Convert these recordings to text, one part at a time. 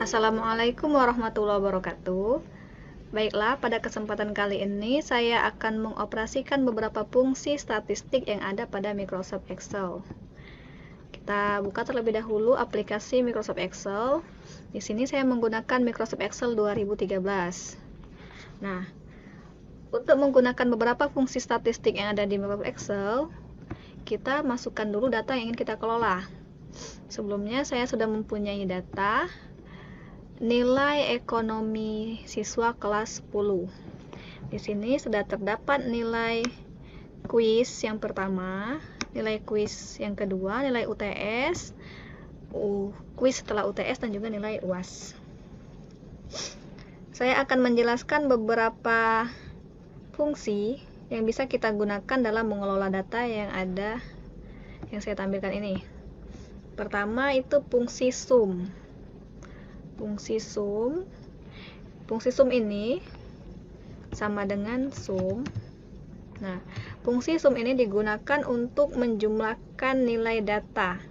Assalamualaikum warahmatullahi wabarakatuh. Baiklah, pada kesempatan kali ini saya akan mengoperasikan beberapa fungsi statistik yang ada pada Microsoft Excel. Kita buka terlebih dahulu aplikasi Microsoft Excel. Di sini saya menggunakan Microsoft Excel 2013. Nah, untuk menggunakan beberapa fungsi statistik yang ada di Microsoft Excel, kita masukkan dulu data yang ingin kita kelola. Sebelumnya saya sudah mempunyai data nilai ekonomi siswa kelas 10. Di sini sudah terdapat nilai kuis yang pertama, nilai kuis yang kedua, nilai UTS, kuis setelah UTS, dan juga nilai UAS. Saya akan menjelaskan beberapa fungsi yang bisa kita gunakan dalam mengelola data yang ada yang saya tampilkan ini. Pertama itu fungsi sum. Fungsi sum ini sama dengan sum. Nah, fungsi sum ini digunakan untuk menjumlahkan nilai data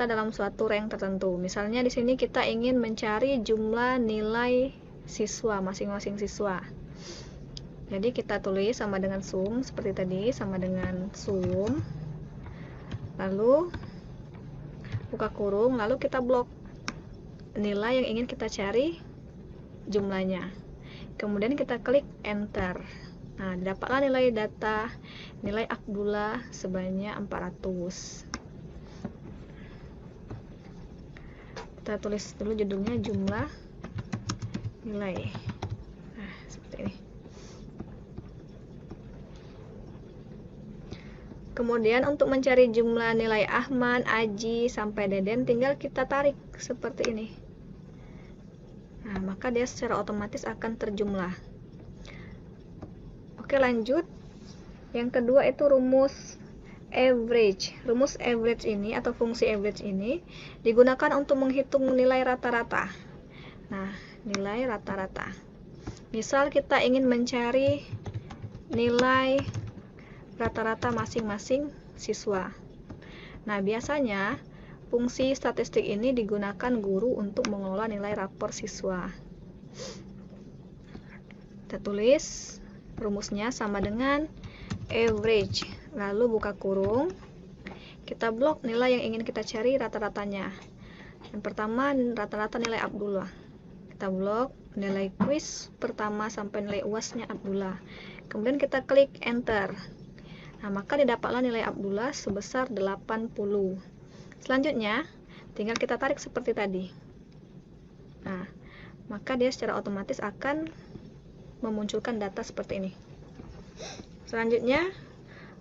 dalam suatu rank tertentu. Misalnya di sini kita ingin mencari jumlah nilai siswa, masing-masing siswa. Jadi kita tulis sama dengan sum seperti tadi, sama dengan sum. Lalu buka kurung, lalu kita blok nilai yang ingin kita cari jumlahnya. Kemudian kita klik enter. Nah, dapatlah nilai data nilai Abdullah sebanyak 400. Kita tulis dulu judulnya jumlah nilai. Nah, seperti ini. Kemudian untuk mencari jumlah nilai Ahmad, Aji, sampai Deden, tinggal kita tarik seperti ini. Nah, maka dia secara otomatis akan terjumlah. Oke, lanjut. Yang kedua itu rumus average. Rumus average ini atau fungsi average ini digunakan untuk menghitung nilai rata-rata. Nah, nilai rata-rata. Misal kita ingin mencari nilai rata-rata masing-masing siswa. Nah, biasanya fungsi statistik ini digunakan guru untuk mengelola nilai rapor siswa. Kita tulis rumusnya sama dengan average, lalu buka kurung, kita blok nilai yang ingin kita cari rata-ratanya. Yang pertama rata-rata nilai Abdullah, kita blok nilai kuis pertama sampai nilai UASnya Abdullah. Kemudian kita klik enter. Nah, maka didapatlah nilai Abdullah sebesar 80. Selanjutnya, tinggal kita tarik seperti tadi. Nah, maka dia secara otomatis akan memunculkan data seperti ini. Selanjutnya,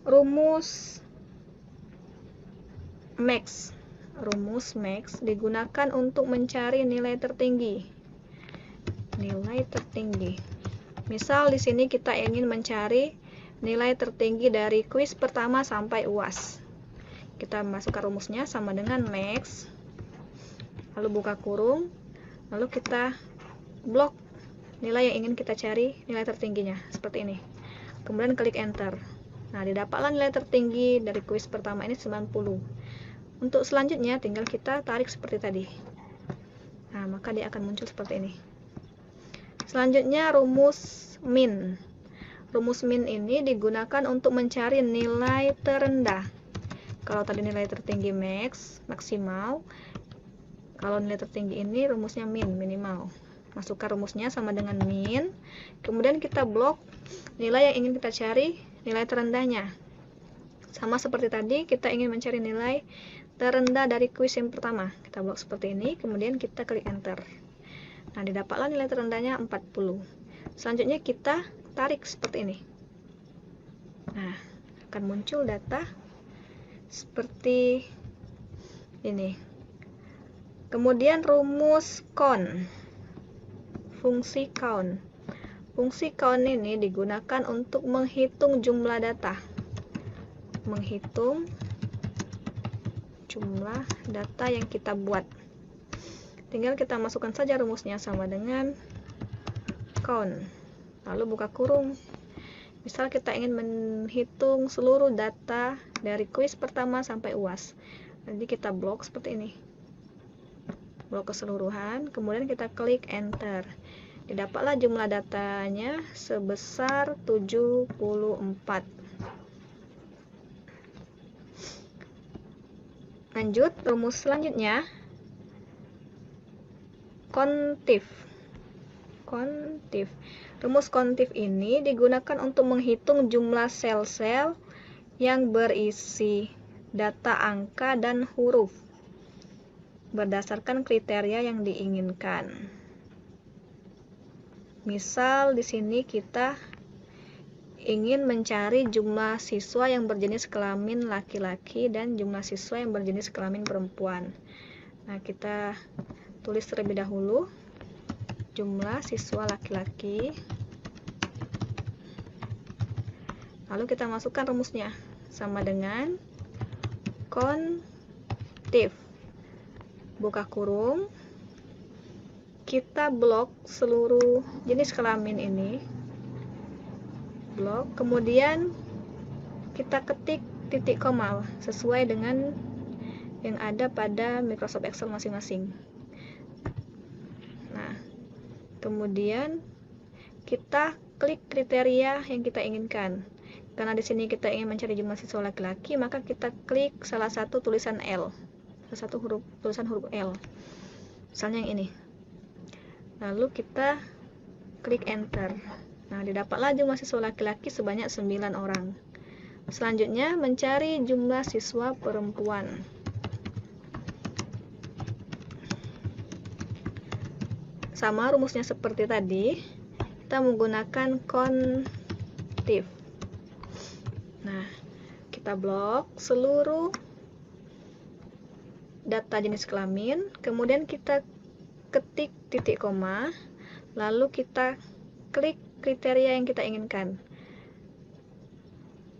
rumus max. Rumus max digunakan untuk mencari nilai tertinggi. Nilai tertinggi. Misal di sini kita ingin mencari nilai tertinggi dari kuis pertama sampai UAS. Kita masukkan rumusnya sama dengan max, lalu buka kurung, lalu kita blok nilai yang ingin kita cari, nilai tertingginya seperti ini. Kemudian klik enter. Nah, didapatlah nilai tertinggi dari kuis pertama ini 90. Untuk selanjutnya tinggal kita tarik seperti tadi. Nah, maka dia akan muncul seperti ini. Selanjutnya rumus min. Rumus min ini digunakan untuk mencari nilai terendah. Kalau tadi nilai tertinggi max, maksimal. Kalau nilai tertinggi ini rumusnya min, minimal. Masukkan rumusnya sama dengan min. Kemudian kita blok nilai yang ingin kita cari, nilai terendahnya. Sama seperti tadi, kita ingin mencari nilai terendah dari kuis yang pertama. Kita blok seperti ini, kemudian kita klik enter. Nah, didapatlah nilai terendahnya 40. Selanjutnya kita tarik seperti ini. Nah, akan muncul data seperti ini. Kemudian rumus count. Fungsi count. Fungsi count ini digunakan untuk menghitung jumlah data. Menghitung jumlah data yang kita buat. Tinggal kita masukkan saja rumusnya sama dengan count. Lalu buka kurung. Misal kita ingin menghitung seluruh data dari kuis pertama sampai UAS. Jadi kita blok seperti ini. blok keseluruhan, kemudian kita klik enter. Didapatlah jumlah datanya sebesar 74. Lanjut, rumus selanjutnya kontif. Rumus kontif ini digunakan untuk menghitung jumlah sel-sel yang berisi data angka dan huruf berdasarkan kriteria yang diinginkan. Misal di sini kita ingin mencari jumlah siswa yang berjenis kelamin laki-laki dan jumlah siswa yang berjenis kelamin perempuan. Nah, kita tulis terlebih dahulu jumlah siswa laki-laki. Lalu kita masukkan rumusnya sama dengan kontif. Buka kurung. Kita blok seluruh jenis kelamin ini. Blok, kemudian kita ketik titik koma sesuai dengan yang ada pada Microsoft Excel masing-masing. Nah, kemudian kita klik kriteria yang kita inginkan. Karena di sini kita ingin mencari jumlah siswa laki-laki, maka kita klik salah satu tulisan L, salah satu tulisan huruf L. Misalnya yang ini. Lalu kita klik enter. Nah, didapatlah jumlah siswa laki-laki sebanyak 9 orang. Selanjutnya, mencari jumlah siswa perempuan. Sama rumusnya seperti tadi, kita menggunakan kontif. Nah, kita blok seluruh data jenis kelamin, kemudian kita ketik titik koma, lalu kita klik kriteria yang kita inginkan.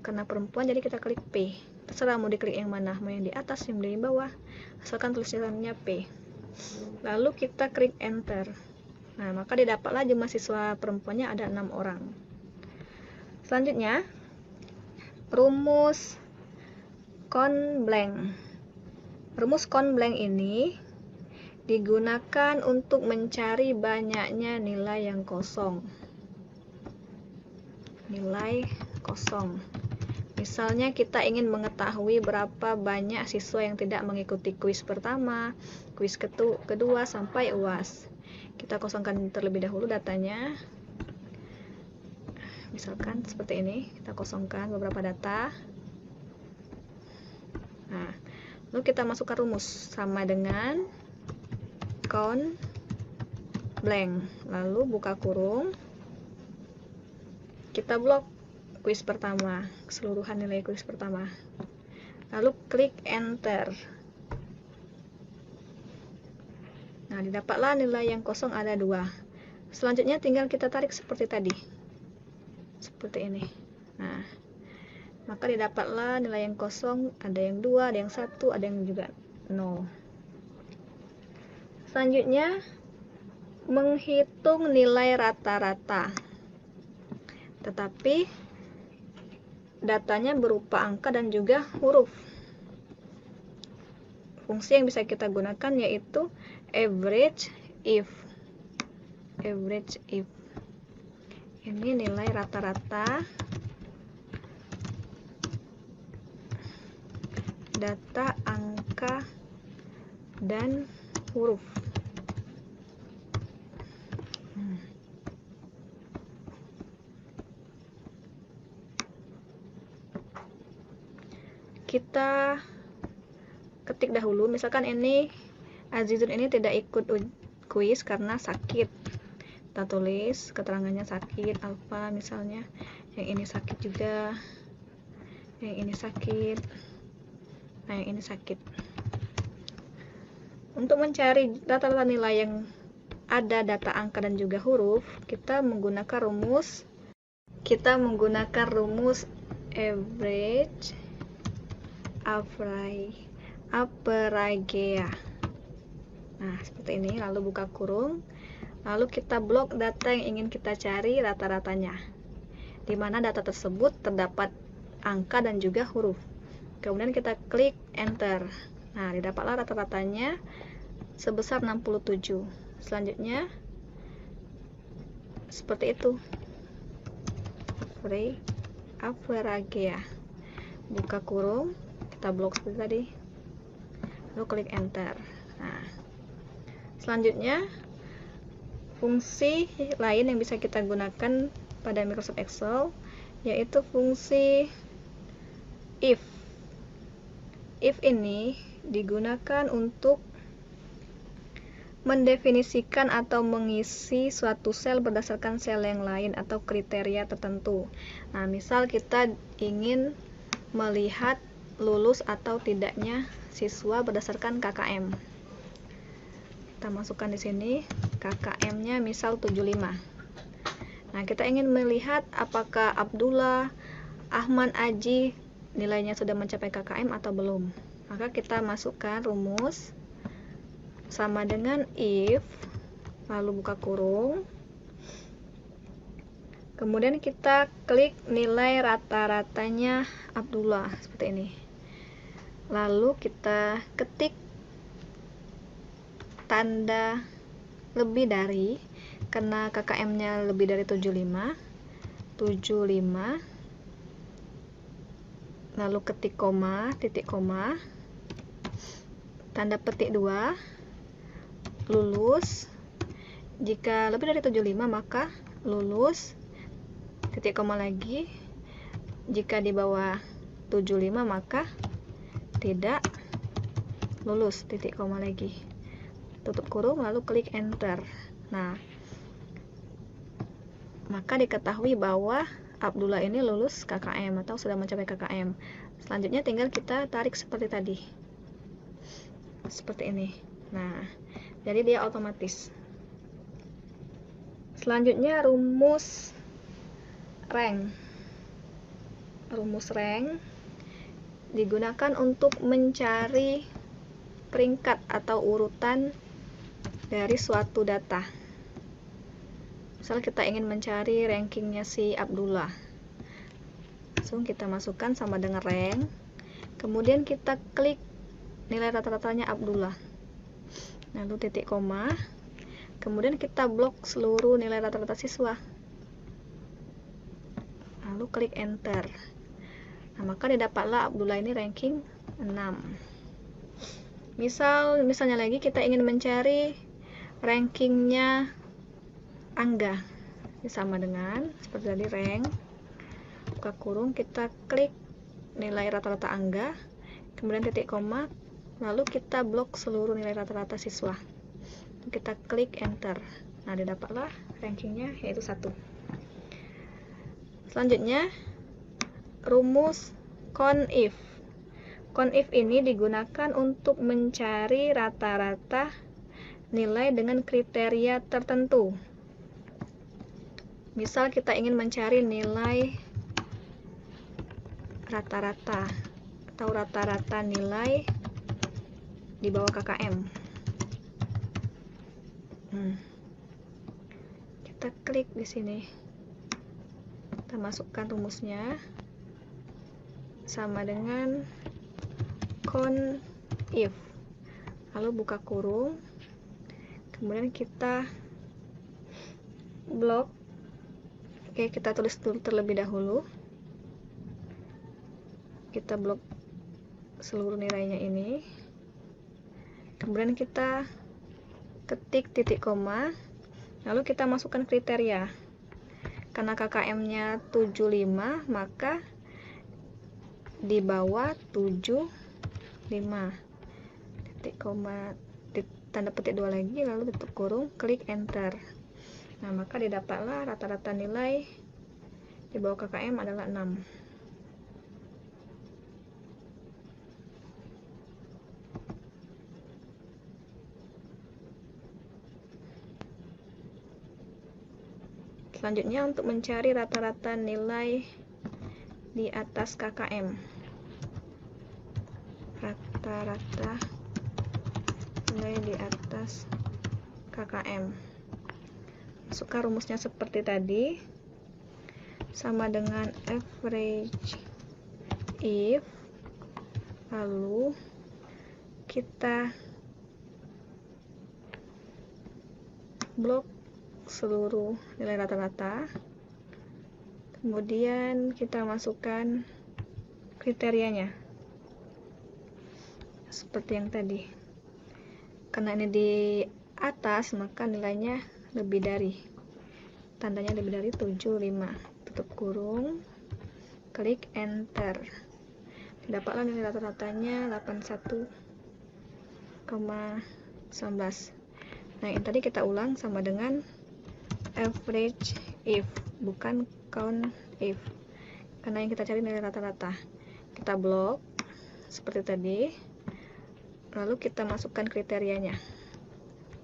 Karena perempuan, jadi kita klik P. Terserah mau diklik yang mana, mau yang di atas, yang di bawah, asalkan tulisannya P. Lalu kita klik enter. Nah, maka didapatlah jumlah siswa perempuannya ada 6 orang. Selanjutnya, rumus konblank. Rumus konblank ini digunakan untuk mencari banyaknya nilai yang kosong. Nilai kosong. Misalnya kita ingin mengetahui berapa banyak siswa yang tidak mengikuti kuis pertama, kuis kedua sampai UAS. Kita kosongkan terlebih dahulu datanya. Misalkan seperti ini, kita kosongkan beberapa data. Nah, lalu kita masukkan rumus sama dengan count blank. Lalu buka kurung. Kita blok kuis pertama, keseluruhan nilai kuis pertama. Lalu klik enter. Nah, didapatlah nilai yang kosong ada 2. Selanjutnya tinggal kita tarik seperti tadi. Seperti ini. Nah, maka didapatlah nilai yang kosong, ada yang 2, ada yang 1, ada yang juga 0. Selanjutnya, menghitung nilai rata-rata. Tetapi datanya berupa angka dan juga huruf. Fungsi yang bisa kita gunakan yaitu average if. Average if. Ini nilai rata-rata data angka dan huruf. Kita ketik dahulu, misalkan ini Azizun ini tidak ikut kuis karena sakit. Kita tulis keterangannya sakit, alfa misalnya. Yang ini sakit juga. Yang ini sakit. Nah, yang ini sakit. Untuk mencari rata-rata nilai yang ada data angka dan juga huruf, kita menggunakan rumus average averagea. Nah, seperti ini. Lalu buka kurung. Lalu kita blok data yang ingin kita cari rata-ratanya, di mana data tersebut terdapat angka dan juga huruf. Kemudian kita klik enter. Nah, didapatlah rata-ratanya sebesar 67. Selanjutnya seperti itu, average ya, buka kurung, kita blok seperti tadi, lalu klik enter. Nah, selanjutnya fungsi lain yang bisa kita gunakan pada Microsoft Excel yaitu fungsi if. If ini digunakan untuk mendefinisikan atau mengisi suatu sel berdasarkan sel yang lain atau kriteria tertentu. Nah, misal kita ingin melihat lulus atau tidaknya siswa berdasarkan KKM. Kita masukkan di sini KKM-nya misal 75. Nah, kita ingin melihat apakah Abdullah, Ahmad, Aji nilainya sudah mencapai KKM atau belum. Maka kita masukkan rumus sama dengan if, lalu buka kurung, kemudian kita klik nilai rata-ratanya Abdullah seperti ini, lalu kita ketik tanda lebih dari, karena KKM-nya lebih dari 75, lalu ketik koma, titik koma, tanda petik 2, lulus. Jika lebih dari 75 maka lulus, titik koma lagi. Jika di bawah 75 maka tidak lulus, titik koma lagi, tutup kurung, lalu klik enter. Nah, maka diketahui bahwa Abdullah ini lulus KKM atau sudah mencapai KKM. Selanjutnya tinggal kita tarik seperti tadi, seperti ini. Nah, jadi dia otomatis. Selanjutnya rumus rank. Rumus rank digunakan untuk mencari peringkat atau urutan dari suatu data. Misal kita ingin mencari rankingnya si Abdullah, langsung kita masukkan sama dengan rank, kemudian kita klik nilai rata-ratanya Abdullah, lalu titik koma, kemudian kita blok seluruh nilai rata-rata siswa, lalu klik enter. Nah, maka didapatlah Abdullah ini ranking 6. Misalnya lagi kita ingin mencari rankingnya Angga, ini sama dengan seperti tadi, rank, buka kurung, kita klik nilai rata-rata Angga, kemudian titik koma, lalu kita blok seluruh nilai rata-rata siswa, kita klik enter. Nah, didapatlah rankingnya yaitu 1. Selanjutnya rumus CONIF. CONIF ini digunakan untuk mencari rata-rata nilai dengan kriteria tertentu. Misal kita ingin mencari nilai rata-rata atau rata-rata nilai di bawah KKM. Kita klik di sini, kita masukkan rumusnya sama dengan CONIF, lalu buka kurung, kemudian kita blok. Oke, kita tulis dulu terlebih dahulu, kita blok seluruh nilainya ini, kemudian kita ketik titik koma, lalu kita masukkan kriteria. Karena KKM-nya 75, maka di bawah 75, titik koma, tanda petik 2 lagi, lalu tutup kurung, klik enter. Nah, maka didapatlah rata-rata nilai di bawah KKM adalah 6. Selanjutnya untuk mencari rata-rata nilai di atas KKM. Rata-rata nilai di atas KKM. Masukkan rumusnya seperti tadi, sama dengan average if, lalu kita blok seluruh nilai rata-rata, kemudian kita masukkan kriterianya seperti yang tadi. Karena ini di atas, maka nilainya lebih dari, tandanya lebih dari 75, tutup kurung, klik enter. Dapatlah nilai rata-ratanya 81,19. Nah, yang tadi kita ulang sama dengan average if, bukan count if, karena yang kita cari nilai rata-rata. Kita blok seperti tadi, lalu kita masukkan kriterianya,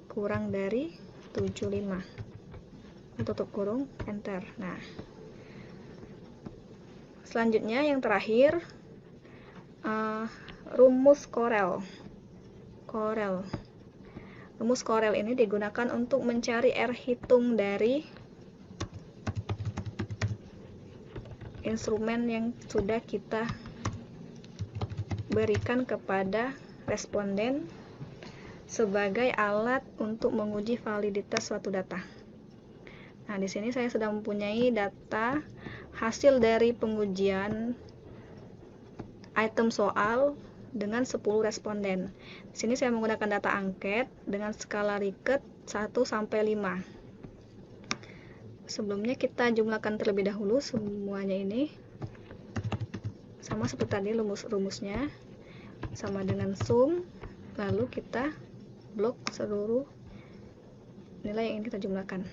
kurang dari 75, tutup kurung, enter. Nah, selanjutnya yang terakhir, rumus Corel. Rumus Corel ini digunakan untuk mencari R hitung dari instrumen yang sudah kita berikan kepada responden sebagai alat untuk menguji validitas suatu data. Nah, di sini saya sudah mempunyai data hasil dari pengujian item soal dengan 10 responden. Di sini saya menggunakan data angket dengan skala Likert 1 sampai 5. Sebelumnya kita jumlahkan terlebih dahulu semuanya ini. Sama seperti tadi rumusnya, sama dengan sum, lalu kita blok seluruh nilai yang ingin kita jumlahkan.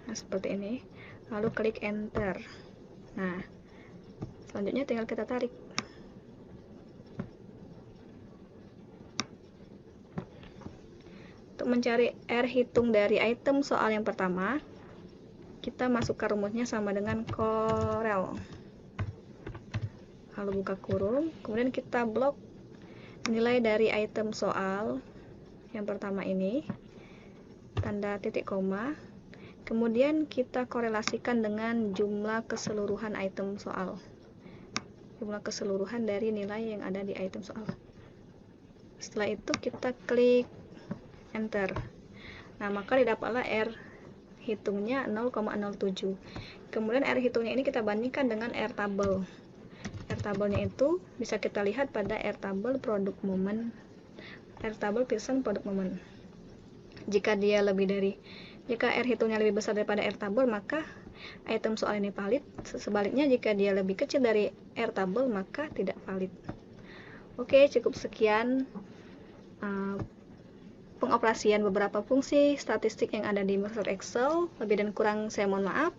Nah, seperti ini, lalu klik enter. Nah, selanjutnya tinggal kita tarik. Untuk mencari R hitung dari item soal yang pertama, kita masukkan rumusnya sama dengan Corel, lalu buka kurung, kemudian kita blok nilai dari item soal yang pertama ini, tanda titik koma, kemudian kita korelasikan dengan jumlah keseluruhan item soal, jumlah keseluruhan dari nilai yang ada di item soal. Setelah itu kita klik enter. Nah, maka didapatlah R hitungnya 0,07. Kemudian R hitungnya ini kita bandingkan dengan R tabel. R tabelnya itu bisa kita lihat pada R tabel product moment, R tabel Pearson product moment. Jika R hitungnya lebih besar daripada R tabel, maka item soal ini valid. Sebaliknya, jika dia lebih kecil dari R tabel, maka tidak valid. Oke, cukup sekian pengoperasian beberapa fungsi statistik yang ada di Microsoft Excel. Lebih dan kurang saya mohon maaf.